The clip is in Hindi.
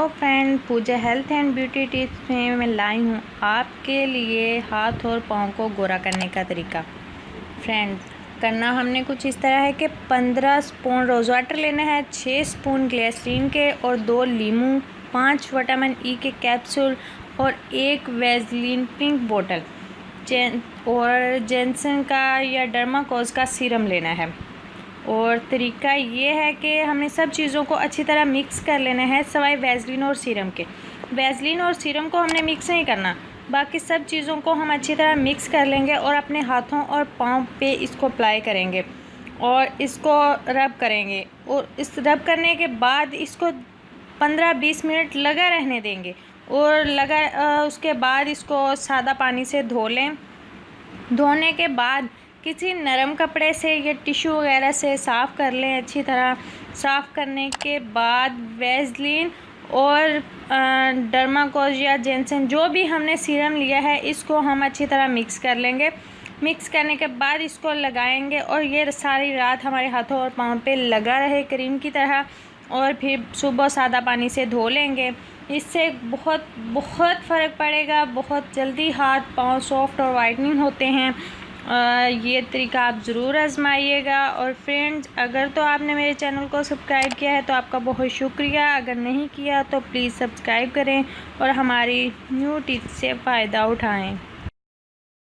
Friend, Pooja health and beauty tips में मैं लाई हूँ आपके लिए हाथ और पाँव को गोरा करने का तरीका। फ्रेंड, करना हमने कुछ इस तरह है कि 15 स्पून रोज़ वाटर लेना है, 6 स्पून ग्लिसरीन के और 2 लीमू, 5 विटामिन ई के कैप्सूल और 1 वैसलीन पिंक बोतल और जेनसन का या डर्माकोज का सीरम लेना है। और तरीका ये है कि हमें सब चीज़ों को अच्छी तरह मिक्स कर लेना है, सिवाय वैसलीन और सीरम के। वैसलीन और सीरम को हमने मिक्स नहीं करना, बाकी सब चीज़ों को हम अच्छी तरह मिक्स कर लेंगे और अपने हाथों और पाँव पे इसको अप्लाई करेंगे और इसको रब करेंगे। और इस रब करने के बाद इसको 15-20 मिनट लगा रहने देंगे और उसके बाद इसको सादा पानी से धो लें। धोने के बाद किसी नरम कपड़े से या टिश्यू वगैरह से साफ़ कर लें अच्छी तरह। साफ़ करने के बाद वैसलीन और डर्माकोज या जेनसन जो भी हमने सीरम लिया है इसको हम अच्छी तरह मिक्स कर लेंगे। मिक्स करने के बाद इसको लगाएंगे और ये सारी रात हमारे हाथों और पाँव पे लगा रहे क्रीम की तरह, और फिर सुबह सादा पानी से धो लेंगे। इससे बहुत बहुत फ़र्क पड़ेगा, बहुत जल्दी हाथ पाँव सॉफ्ट और वाइटनिंग होते हैं। ये तरीका आप ज़रूर आजमाइएगा। और फ्रेंड्स, अगर तो आपने मेरे चैनल को सब्सक्राइब किया है तो आपका बहुत शुक्रिया, अगर नहीं किया तो प्लीज़ सब्सक्राइब करें और हमारी न्यू टिप्स से फ़ायदा उठाएं।